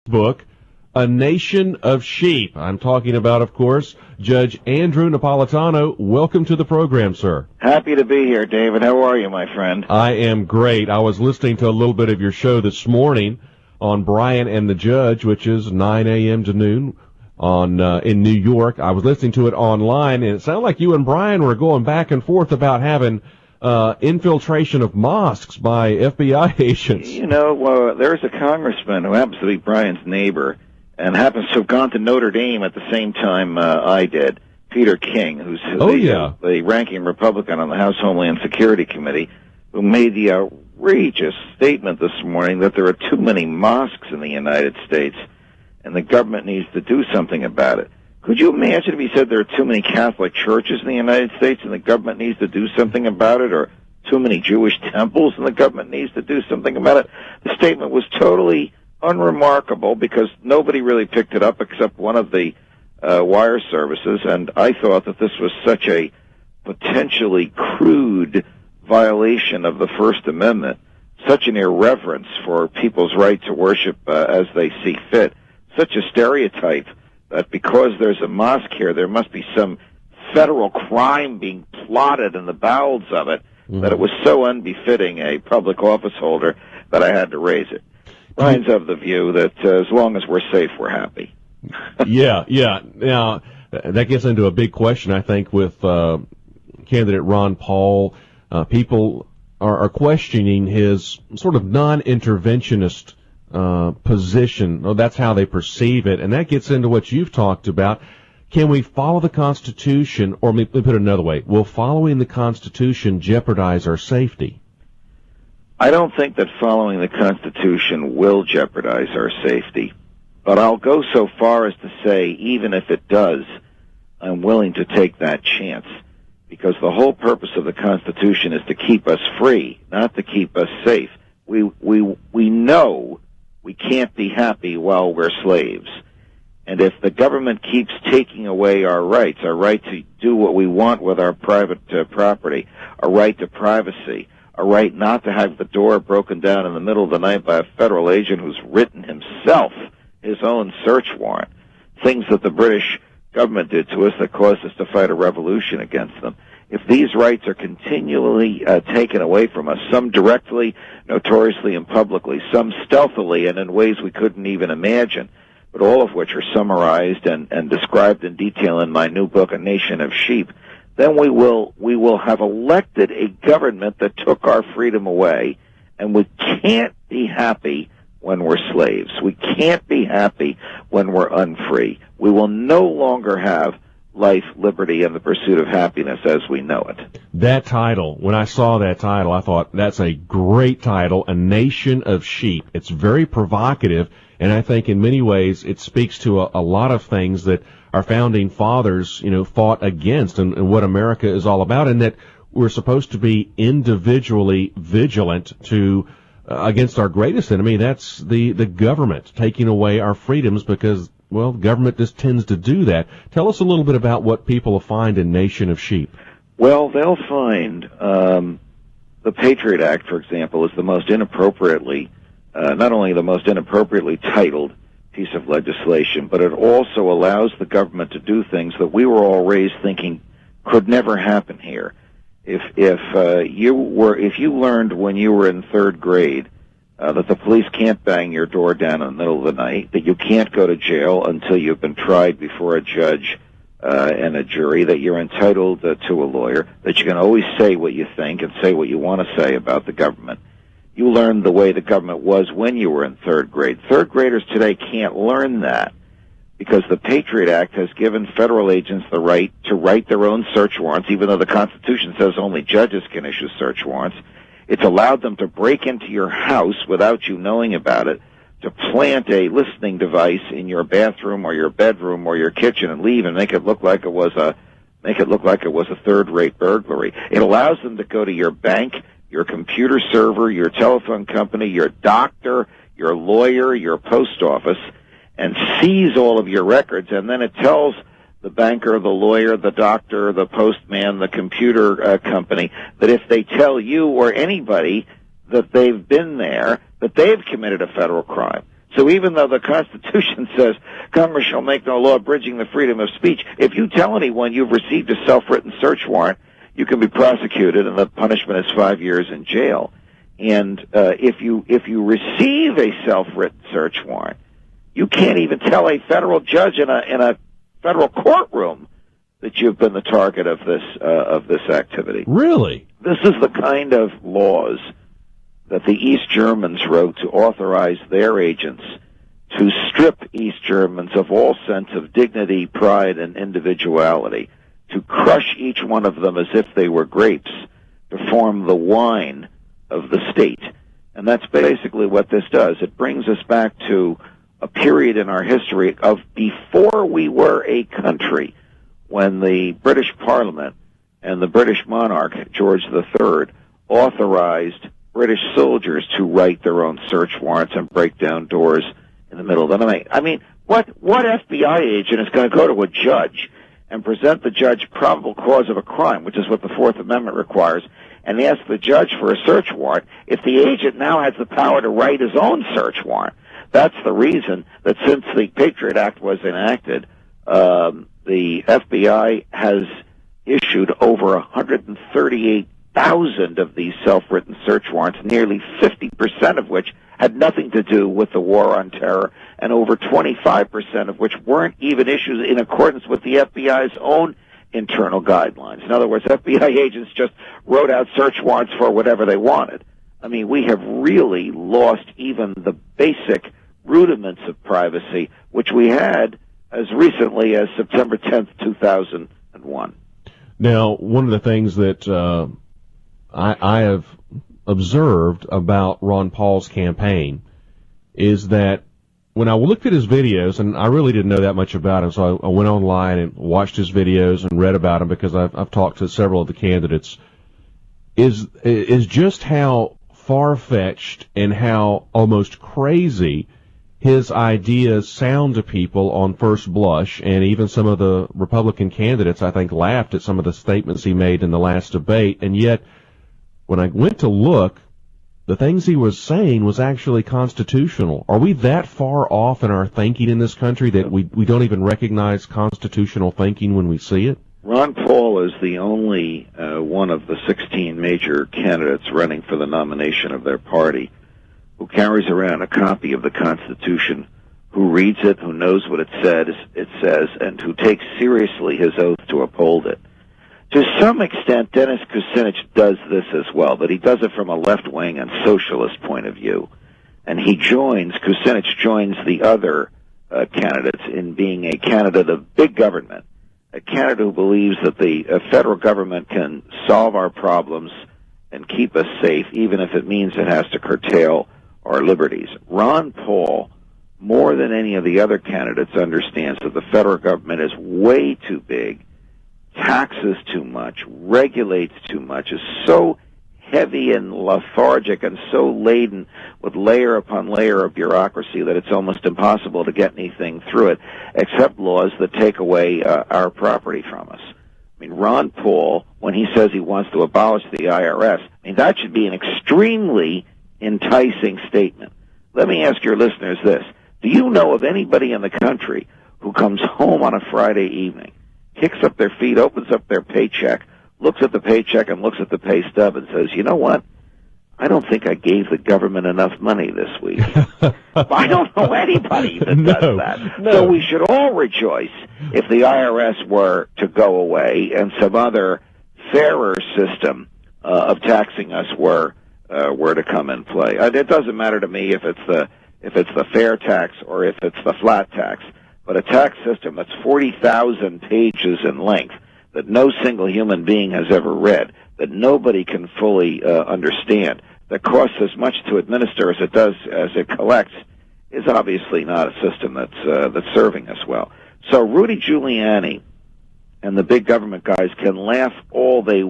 book, A Nation of Sheep. I'm talking about, of course, Judge Andrew Napolitano. Welcome to the program, sir. Happy to be here, David. How are you, my friend? I am great. I was listening to a little bit of your show this morning on Brian and the Judge, which is 9 a.m. to noon on in New York. I was listening to it online, and it sounded like you and Brian were going back and forth about having infiltration of mosques by FBI agents. You know, there's a congressman who happens to be Brian's neighbor and happens to have gone to Notre Dame at the same time I did, Peter King, who's the ranking Republican on the House Homeland Security Committee, who made the outrageous statement this morning that there are too many mosques in the United States and the government needs to do something about it. Could you imagine if he said there are too many Catholic churches in the United States and the government needs to do something about it, or too many Jewish temples and the government needs to do something about it? The statement was totally unremarkable because nobody really picked it up except one of the wire services, and I thought that this was such a potentially crude violation of the First Amendment, such an irreverence for people's right to worship as they see fit, such a stereotype that because there's a mosque here, there must be some federal crime being plotted in the bowels of it, that it was so unbefitting a public office holder that I had to raise it. Brian's of the view that as long as we're safe, we're happy. Yeah. Now, that gets into a big question, I think, with candidate Ron Paul. People are questioning his sort of non-interventionist position. Oh, that's how they perceive it, and that gets into what you've talked about. Can we follow the Constitution, or let me put it another way, will following the Constitution jeopardize our safety? I don't think that following the Constitution will jeopardize our safety, but I'll go so far as to say, even if it does, I'm willing to take that chance, because the whole purpose of the Constitution is to keep us free, not to keep us safe. We know we can't be happy while we're slaves. And if the government keeps taking away our right to do what we want with our private property, our right to privacy, a right not to have the door broken down in the middle of the night by a federal agent who's written himself his own search warrant, things that the British government did to us that caused us to fight a revolution against them. If these rights are continually taken away from us, some directly, notoriously, and publicly, some stealthily and in ways we couldn't even imagine, but all of which are summarized and described in detail in my new book, A Nation of Sheep, then we will have elected a government that took our freedom away, and we can't be happy when we're slaves. We can't be happy when we're unfree. We will no longer have life, liberty, and the pursuit of happiness as we know it. That title, when I saw that title, I thought, that's a great title, A Nation of Sheep. It's very provocative, and I think in many ways it speaks to a lot of things that our founding fathers, fought against and what America is all about, and that we're supposed to be individually vigilant against our greatest enemy. That's the government taking away our freedoms because, well, government just tends to do that. Tell us a little bit about what people will find in Nation of Sheep. Well, they'll find the Patriot Act, for example, is the most inappropriately, not only the most inappropriately titled piece of legislation, but it also allows the government to do things that we were all raised thinking could never happen here. If you learned when you were in third grade that the police can't bang your door down in the middle of the night, that you can't go to jail until you've been tried before a judge and a jury, that you're entitled to a lawyer, that you can always say what you think and say what you want to say about the government. You learned the way the government was when you were in third grade. Third graders today can't learn that because the Patriot Act has given federal agents the right to write their own search warrants, even though the Constitution says only judges can issue search warrants. It's allowed them to break into your house without you knowing about it, to plant a listening device in your bathroom or your bedroom or your kitchen and leave and make it look like it was a third-rate burglary. It allows them to go to your bank, your computer server, your telephone company, your doctor, your lawyer, your post office, and seize all of your records, and then it tells the banker, the lawyer, the doctor, the postman, the computer company that if they tell you or anybody that they've been there, that they've committed a federal crime. So even though the Constitution says Congress shall make no law abridging the freedom of speech, if you tell anyone you've received a self-written search warrant, you can be prosecuted, and the punishment is 5 years in jail. And if you receive a self-written search warrant, you can't even tell a federal judge in a federal courtroom that you've been the target of this activity. Really? This is the kind of laws that the East Germans wrote to authorize their agents to strip East Germans of all sense of dignity, pride, and individuality, to crush each one of them as if they were grapes, to form the wine of the state. And that's basically what this does. It brings us back to a period in our history of before we were a country, when the British Parliament and the British monarch, George III, authorized British soldiers to write their own search warrants and break down doors in the middle of the night. I mean, what FBI agent is going to go to a judge and present the judge probable cause of a crime, which is what the Fourth Amendment requires, and ask the judge for a search warrant if the agent now has the power to write his own search warrant? That's the reason that since the Patriot Act was enacted, the FBI has issued over 138,000 of these self-written search warrants, nearly 50% of which had nothing to do with the war on terror, and over 25% of which weren't even issued in accordance with the FBI's own internal guidelines. In other words, FBI agents just wrote out search warrants for whatever they wanted. I mean, we have really lost even the basic rudiments of privacy, which we had as recently as September 10th, 2001. Now, one of the things that I have observed about Ron Paul's campaign is that when I looked at his videos, and I really didn't know that much about him, so I went online and watched his videos and read about him because I've talked to several of the candidates, is just how far-fetched and how almost crazy his ideas sound to people on first blush, and even some of the Republican candidates, I think, laughed at some of the statements he made in the last debate, and yet when I went to look, the things he was saying was actually constitutional. Are we that far off in our thinking in this country that we don't even recognize constitutional thinking when we see it? Ron Paul is the only one of the 16 major candidates running for the nomination of their party who carries around a copy of the Constitution, who reads it, who knows what it says, and who takes seriously his oath to uphold it. To some extent, Dennis Kucinich does this as well, but he does it from a left-wing and socialist point of view. And Kucinich joins the other candidates in being a candidate of big government, a candidate who believes that the federal government can solve our problems and keep us safe, even if it means it has to curtail our liberties. Ron Paul, more than any of the other candidates, understands that the federal government is way too big, taxes too much, regulates too much, is so heavy and lethargic and so laden with layer upon layer of bureaucracy that it's almost impossible to get anything through it except laws that take away our property from us. I mean, Ron Paul, when he says he wants to abolish the IRS, I mean, that should be an extremely enticing statement. Let me ask your listeners this. Do you know of anybody in the country who comes home on a Friday evening, kicks up their feet, opens up their paycheck, looks at the paycheck and looks at the pay stub and says, you know what? I don't think I gave the government enough money this week. I don't know anybody that does that. No. So we should all rejoice if the IRS were to go away and some other fairer system of taxing us were to come in play. It doesn't matter to me if it's the fair tax or if it's the flat tax, but a tax system that's 40,000 pages in length, that no single human being has ever read, that nobody can fully understand, that costs as much to administer as it does as it collects, is obviously not a system that's serving us well. So Rudy Giuliani and the big government guys can laugh all they